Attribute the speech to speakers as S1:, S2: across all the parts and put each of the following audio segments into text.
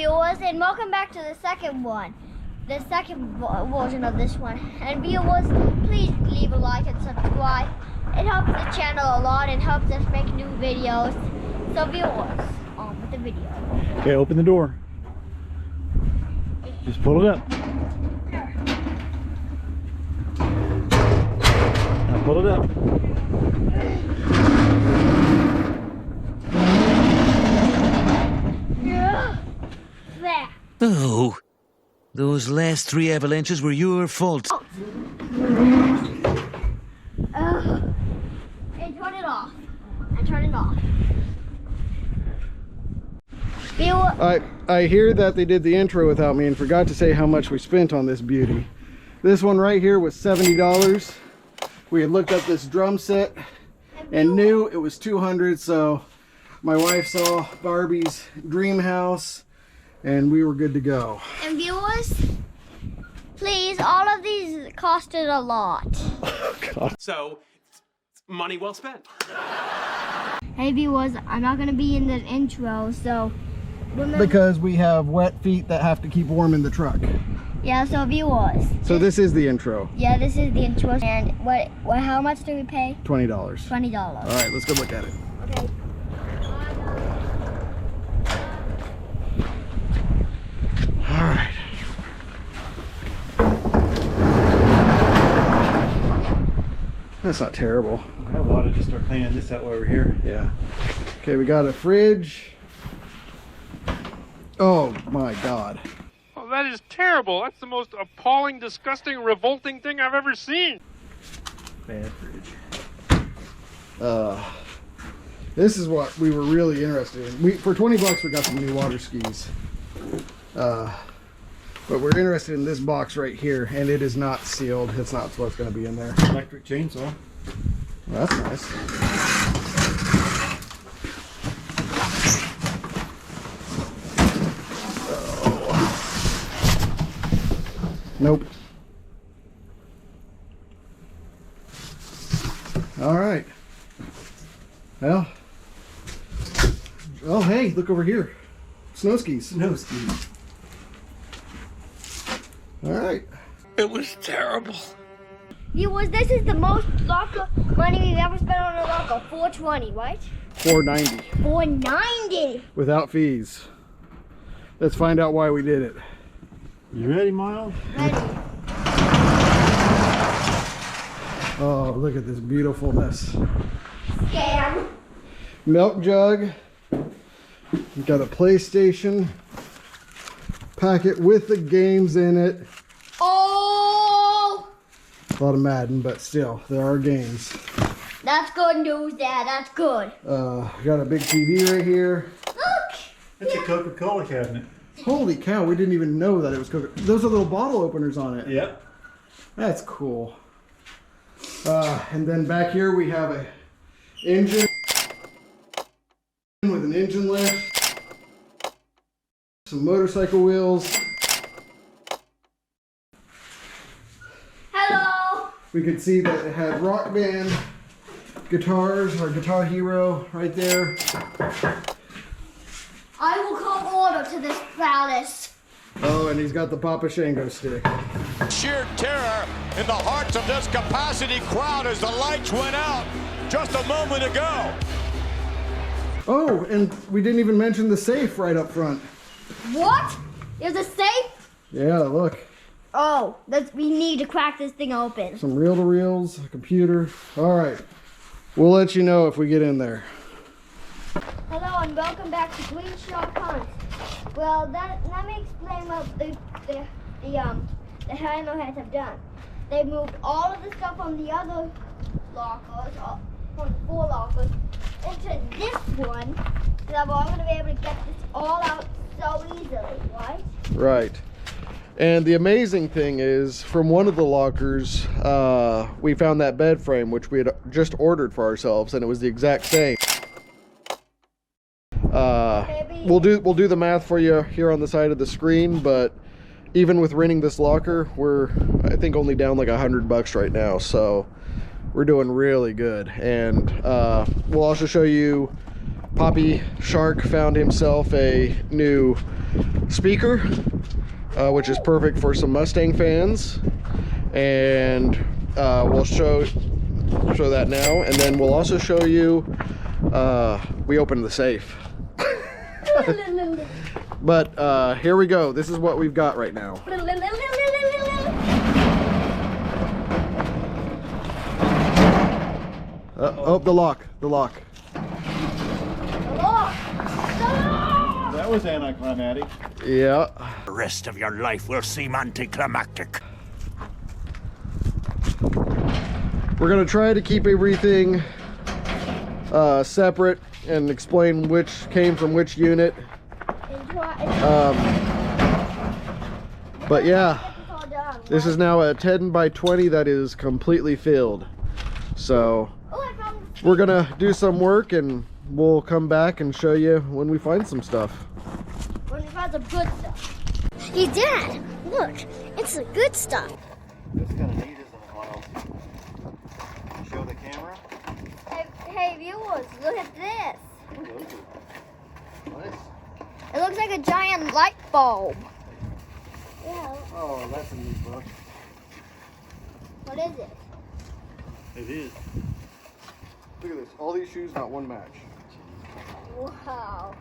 S1: viewers, and welcome back to the second one. The second version of this one. And viewers, please leave a like and subscribe. It helps the channel a lot and helps us make new videos. So viewers, on with the video.
S2: Okay, open the door. Just pull it up. Now pull it up.
S3: Oh, those last 3 avalanches were your fault.
S1: And turn it off. And turn it off.
S4: I hear that they did the intro without me and forgot to say how much we spent on this beauty. This one right here was $70. We had looked up this drum set and knew it was $200, so my wife saw Barbie's dream house and we were good to go.
S1: And viewers, please, all of these costed a lot.
S4: Oh, God.
S5: So, money well spent.
S1: Hey viewers, I'm not gonna be in the intro, so remember.
S4: Because we have wet feet that have to keep warm in the truck.
S1: Yeah, so viewers.
S4: So this is the intro.
S1: Yeah, this is the intro. And what how much do we pay?
S4: $20.
S1: $20.
S4: All right, let's go look at it.
S1: Okay.
S4: All right. That's not terrible.
S2: I wanted to start cleaning this out while we're here.
S4: Yeah. Okay, we got a fridge. Oh my God.
S6: Oh, that is terrible. That's the most appalling, disgusting, revolting thing I've ever seen.
S2: Bad fridge.
S4: This is what we were really interested in. For 20 bucks, we got some new water skis. But we're interested in this box right here, and it is not sealed. It's not what's going to be in there.
S2: Electric chainsaw.
S4: Well, that's nice. Oh. Nope. All right. Well. Oh, hey, look over here. Snow skis.
S2: Snow skis.
S4: All right.
S3: It was terrible.
S1: Viewers, this is the most locker money we've ever spent on a locker. $420, right?
S4: $4.90
S1: $4.90.
S4: without fees. Let's find out why we did it.
S2: You ready, Miles?
S1: Ready.
S4: Oh, look at this beautifulness.
S1: Scam.
S4: Milk jug. We got a PlayStation packet with the games in it.
S1: Oh!
S4: A lot of Madden, but still, there are games.
S1: That's good news, Dad. That's good.
S4: We got a big TV right here.
S1: Look!
S2: That's a Coca-Cola cabinet.
S4: Holy cow, we didn't even know that it was Coca. Those are little bottle openers on it.
S2: Yep.
S4: That's cool. And then back here we have a engine with an engine lift, some motorcycle wheels.
S1: Hello!
S4: We could see that it had Rock Band guitars, or Guitar Hero right there.
S1: I will call order to this palace.
S4: Oh, and he's got the Papa Shango stick.
S7: Sheer terror in the hearts of this capacity crowd as the lights went out just a moment ago.
S4: Oh, and we didn't even mention the safe right up front.
S1: What? There's a safe?
S4: Yeah, look.
S1: Oh, we need to crack this thing open.
S4: Some reel-to-reels, a computer. All right. We'll let you know if we get in there.
S1: Hello and welcome back to Green Shark Hunt. Well, let me explain what the hammerheads have done. They moved all of the stuff from the other lockers, from the 4 lockers, into this one, so that we're going to be able to get this all out so easily, right?
S4: Right. And the amazing thing is, from one of the lockers, we found that bed frame, which we had just ordered for ourselves, and it was the exact same. We'll do the math for you here on the side of the screen, but even with renting this locker, we're, I think, only down like $100 right now, so we're doing really good. And we'll also show you Poppy Shark found himself a new speaker, which is perfect for some Mustang fans, and we'll show that now, and then we'll also show you we opened the safe. But here we go. This is what we've got right now. Oh, the lock.
S2: That was anticlimactic.
S4: Yeah.
S7: The rest of your life will seem anticlimactic.
S4: We're gonna try to keep everything separate and explain which came from which unit. But yeah, this is now a 10 by 20 that is completely filled. So we're gonna do some work and we'll come back and show you when we find some stuff.
S1: When we find some good stuff. Hey Dad, look, it's the good stuff.
S2: That's kind of neat, isn't it, Miles? Show the camera.
S1: Hey viewers, look at this.
S2: Nice.
S1: It looks like a giant light bulb. Yeah.
S2: Oh, that's a neat book.
S1: What is it?
S2: It is.
S4: Look at this. All these shoes, not one match.
S1: Wow.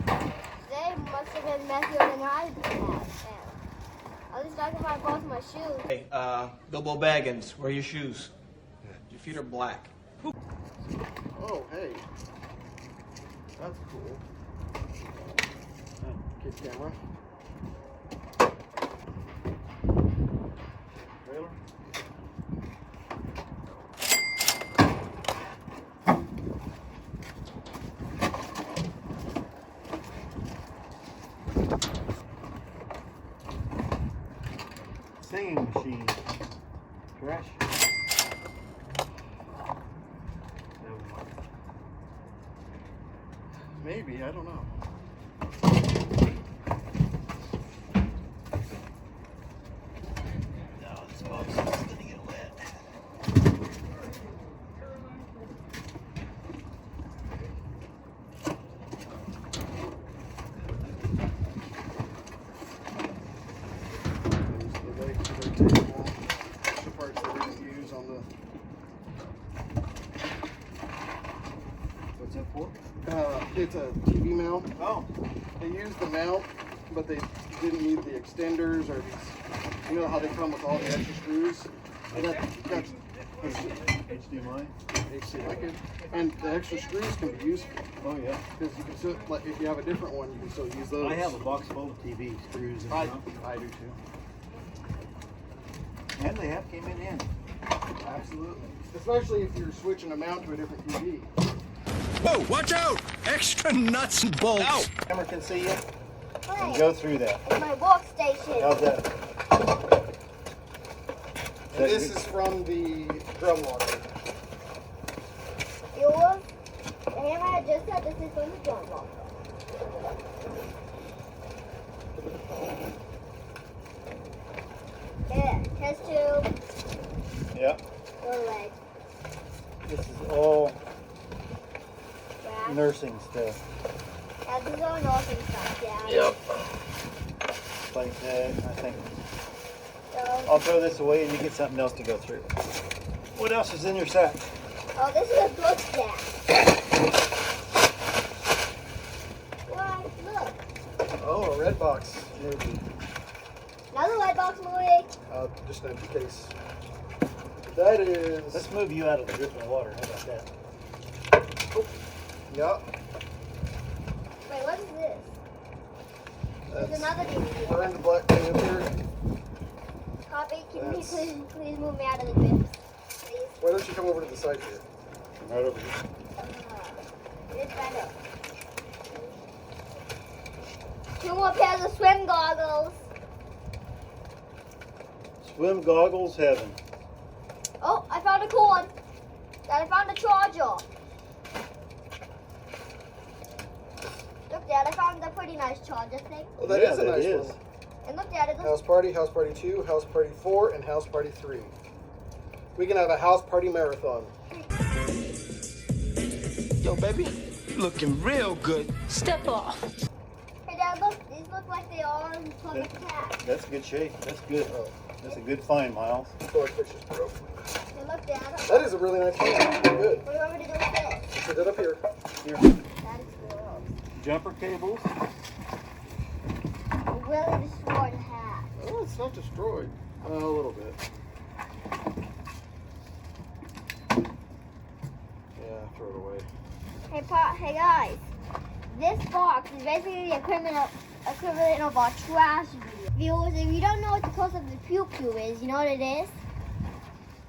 S1: They must have been messier than I have. At least I can find both my shoes.
S8: Hey, Bilbo Baggins, where are your shoes? Your feet are black.
S4: Oh, hey. That's cool. Kid camera.
S2: Trailer. Singing machine. Trash.
S4: Maybe, I don't know.
S7: No, this box is gonna get wet.
S4: The parts that we didn't use on the.
S2: What's that for?
S4: It's a TV mount.
S2: Oh.
S4: They used the mount, but they didn't need the extenders or these. You know how they come with all the extra screws? And that's
S2: HDMI.
S4: HDMI. And the extra screws can be useful.
S2: Oh yeah.
S4: Because you can still, like, if you have a different one, you can still use those.
S2: I have a box full of TV screws. And
S4: I
S2: stuff.
S4: do too.
S2: And they have came in handy.
S4: Absolutely. Especially if you're switching a mount to a different TV.
S7: Whoa, watch out! Extra nuts and bolts. Ow.
S2: Camera can see you.
S1: Hey,
S2: Go through that.
S1: it's my workstation.
S2: How's that?
S4: And this is from the drum locker.
S1: Viewers, the hammer I just said this is from the drum locker. Yeah, test tube,
S2: Yeah.
S1: little leg,
S2: This is all
S1: grass.
S2: nursing stuff.
S1: Yeah, this is all nursing stuff, yeah.
S2: Like that, I think.
S1: So,
S2: I'll throw this away and you get something else to go through. What else is in your sack?
S1: oh, this is a book stack. Why, look.
S4: Oh, a red box. Maybe.
S1: Another light box, Louie.
S4: Just an empty case. That is.
S2: Let's move you out of the dripping water. How about that?
S4: Yeah.
S1: Wait, what is this? There's another DVD.
S4: Burn the Black Panther.
S1: Copy, can you
S4: That's-
S1: please move me out of the drips? Please.
S4: Why don't you come over to the side here?
S2: Right over here.
S1: It's better. 2 more pairs of swim goggles.
S2: Swim goggles heaven.
S1: Oh, I found a cord. Dad, I found a charger. Look, Dad, I found a pretty nice charger thing.
S4: Oh, that
S2: Yeah,
S4: is a
S2: that
S4: nice
S2: is.
S4: one.
S1: And look, Dad, it looks...
S4: House Party 2, House Party 4, and House Party 3. We can have a house party marathon.
S8: Yo, baby, looking real good.
S9: Step off.
S1: Hey, Dad, look. These look like they are in Plymouth Cat.
S2: That's good shape. That's good. That's a good find, Miles.
S1: Hey, look, Dad.
S4: That is a really nice find. Good.
S1: What do you want me to do with this?
S4: Put it up here.
S2: Here.
S1: That is gross.
S2: Jumper cables.
S1: Really destroyed hat.
S4: Oh, it's not destroyed. A little bit. Yeah, throw it away.
S1: Hey guys. This box is basically the equivalent of our trash video. Viewers, if you don't know what the cost of the pew pew is, you know what it is?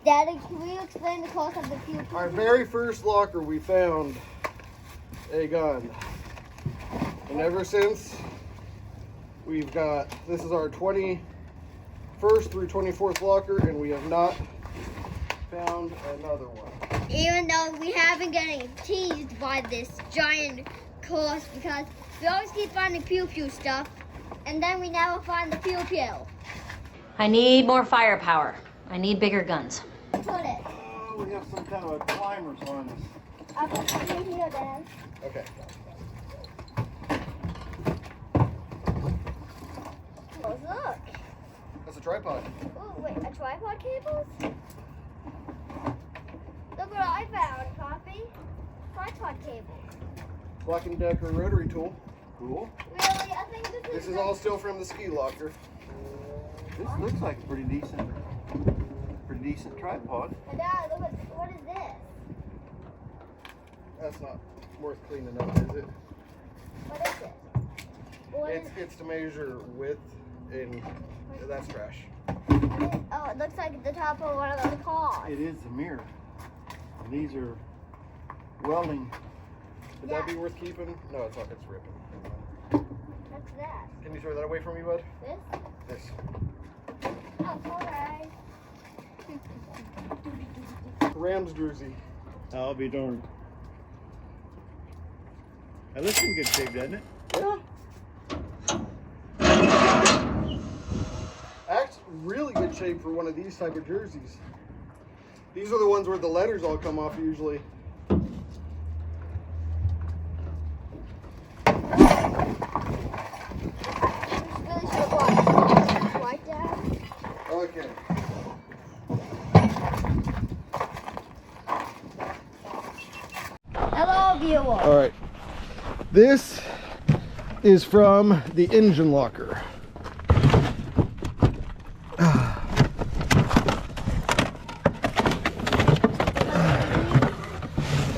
S1: Daddy, can you explain the cost of the pew pew?
S4: Our very first locker, we found a gun. And ever since, we've got, this is our 21st through 24th locker, and we have not found another one.
S1: Even though we have been getting teased by this giant cost because we always keep finding pew pew stuff, and then we never find the pew pew.
S9: I need more firepower. I need bigger guns.
S1: Put it.
S2: Oh, we have some kind of a climber's harness.
S1: I'll put it here, Dad.
S4: Okay.
S1: Oh, look.
S4: That's a tripod.
S1: Oh, wait, a tripod cables? Look what I found, Poppy. Tripod cables.
S4: Black & Decker rotary tool. Cool.
S1: Really? I think
S4: This is all still from the ski locker.
S2: This looks like a pretty decent tripod.
S1: And Dad, look what is this?
S4: That's not worth cleaning up, is it?
S1: What is it? What is
S4: It's to measure width, and that's trash.
S1: Oh, it looks like the top of one of those cars.
S2: It is a mirror. And these are welding.
S4: Would that be worth keeping? No, it's not. It's ripping.
S1: What's that?
S4: Can you throw that away from me, bud?
S1: This?
S4: This.
S1: Oh, alright.
S4: Rams jersey.
S2: I'll be darned. That looks in good shape, doesn't it?
S4: Yeah. Acts really good shape for one of these type of jerseys. These are the ones where the letters all come off usually. Okay.
S1: Hello, viewer.
S4: All right. This is from the engine locker.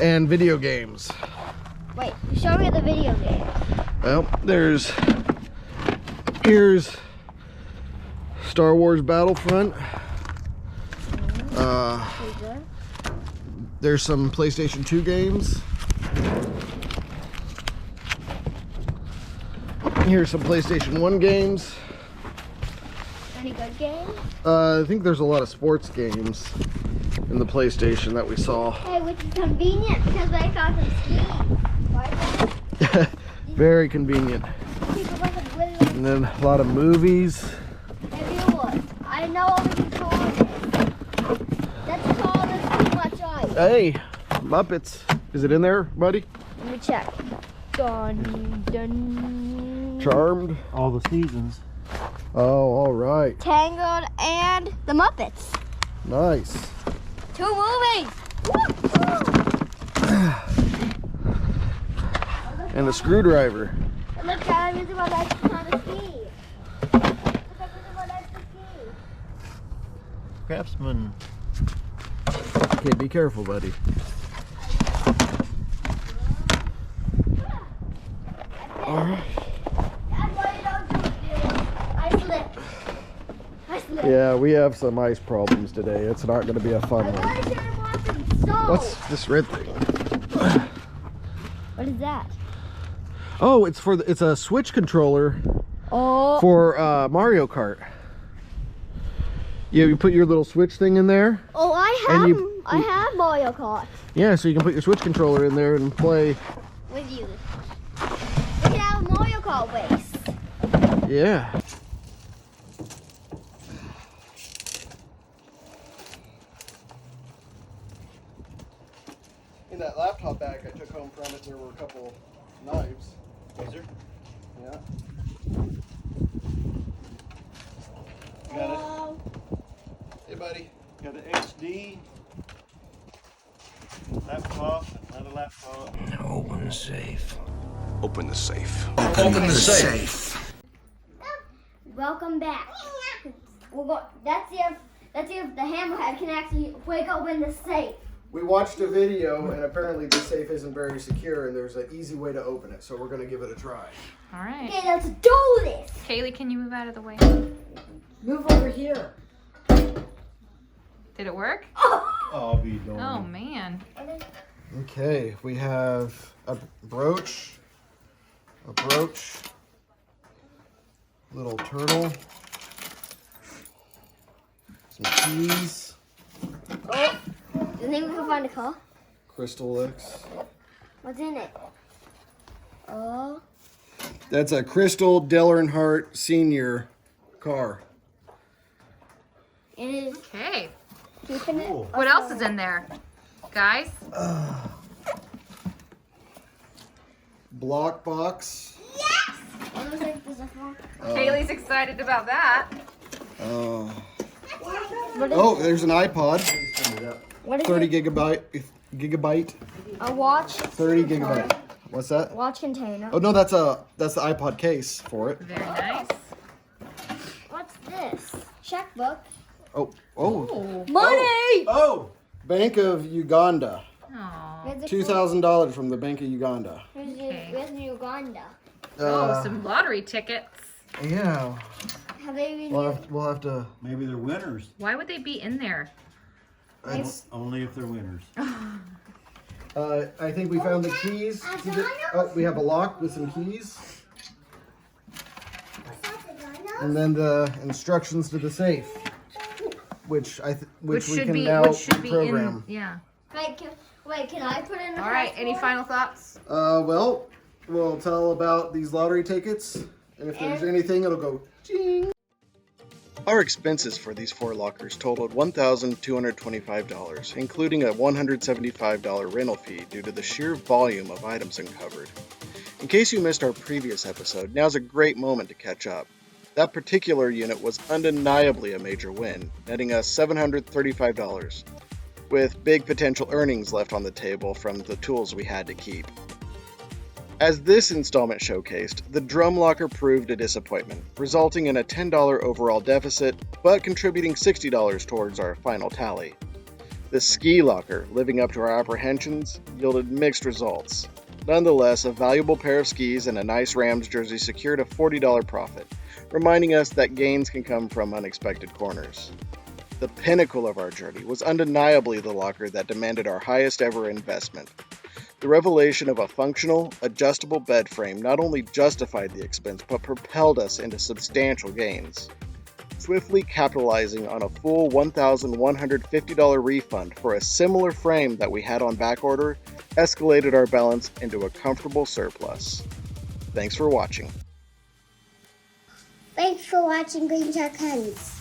S4: And video games.
S1: Wait, show me the video game.
S4: Well, here's Star Wars Battlefront. There's some PlayStation 2 games. Here's some PlayStation 1 games.
S1: Any good games?
S4: I think there's a lot of sports games in the PlayStation that we saw.
S1: Hey, which is convenient because I found some skiing. Right?
S4: Very convenient. And then a lot of movies.
S1: Hey, viewers, I know what we can call this. Let's call this too much ice.
S4: Hey, Muppets. Is it in there, buddy?
S1: Let me check. Dun, dun.
S4: Charmed.
S2: All the seasons.
S4: Oh, all right.
S1: Tangled and the Muppets.
S4: Nice.
S1: 2 movies.
S4: And a screwdriver.
S1: And look, Dad, I'm using my legs to kind of ski. Look, I'm using my legs to ski.
S2: Craftsman.
S4: Okay, be careful, buddy. All right.
S1: That's why you don't do it, dude. I slipped. I slipped.
S4: Yeah, we have some ice problems today. It's not going to be a fun
S1: I
S4: one.
S1: really should have bought some soap.
S4: What's this red thing?
S1: What is that?
S4: Oh, it's a Switch controller
S1: Oh.
S4: for Mario Kart. Yeah, you put your little Switch thing in there.
S1: Oh, I have Mario Kart
S4: Yeah, so you can put your Switch controller in there and play.
S1: with you. We can have a Mario Kart race.
S4: Yeah. In that laptop bag I took home from it, there were a couple knives.
S2: Is there?
S4: Yeah.
S1: Hello.
S4: Hey, buddy.
S2: Got an HD laptop, another laptop.
S3: Open the safe.
S7: Open the safe.
S3: Open the safe.
S1: Welcome back. Let's see if the hammerhead can actually break open the safe.
S4: We watched a video, and apparently the safe isn't very secure, and there's an easy way to open it, so we're going to give it a try.
S10: All right.
S1: Okay, let's do this.
S10: Kaylee, can you move out of the way?
S11: Move over here.
S10: Did it work?
S2: I'll be darned.
S10: Oh, man.
S4: Okay, we have a brooch, little turtle, some keys,
S1: Oh, do you think we can find a car?
S4: crystal X.
S1: What's in it? Oh.
S4: That's a Crystal Dale Earnhardt Sr. car.
S1: It is
S10: Okay.
S1: keeping it.
S10: What else is in there? Guys?
S4: Block box.
S1: Yes! It looks like there's a phone.
S10: Kaylee's excited about that.
S1: What is
S4: Oh, there's an iPod.
S1: What is
S4: 30
S1: it?
S4: gigabyte.
S1: A watch.
S4: 30 gigabyte. What's that?
S1: Watch container.
S4: Oh no, that's the iPod case for it.
S10: Very nice.
S1: What's this? Checkbook.
S4: Oh.
S10: Oh.
S1: Money!
S2: Oh!
S4: Bank of Uganda.
S10: Aw.
S1: Where's the
S4: $2,000 from the Bank of Uganda.
S1: Where's Uganda?
S10: Oh, some lottery tickets.
S4: Yeah.
S1: Have they been
S4: We'll have to.
S2: Maybe they're winners.
S10: Why would they be in there?
S2: Only if they're winners.
S4: I think we found the keys. Oh, we have a lock with some keys. And then the instructions to the safe, which we
S10: should
S4: can
S10: be
S4: now
S10: should be
S4: program.
S10: in. Yeah.
S1: Wait, can I put in the
S10: All right. Any
S1: passport?
S10: final thoughts?
S4: Well, we'll tell about these lottery tickets, and if there's anything, it'll go ching. Our expenses for these 4 lockers totaled $1,225, including a $175 rental fee due to the sheer volume of items uncovered. In case you missed our previous episode, now's a great moment to catch up. That particular unit was undeniably a major win, netting us $735, with big potential earnings left on the table from the tools we had to keep. As this installment showcased, the drum locker proved a disappointment, resulting in a $10 overall deficit, but contributing $60 towards our final tally. The ski locker, living up to our apprehensions, yielded mixed results. Nonetheless, a valuable pair of skis and a nice Rams jersey secured a $40 profit, reminding us that gains can come from unexpected corners. The pinnacle of our journey was undeniably the locker that demanded our highest ever investment. The revelation of a functional, adjustable bed frame not only justified the expense, but propelled us into substantial gains. Swiftly capitalizing on a full $1,150 refund for a similar frame that we had on backorder escalated our balance into a comfortable surplus. Thanks for watching.
S1: Thanks for watching Green Shark Hunts.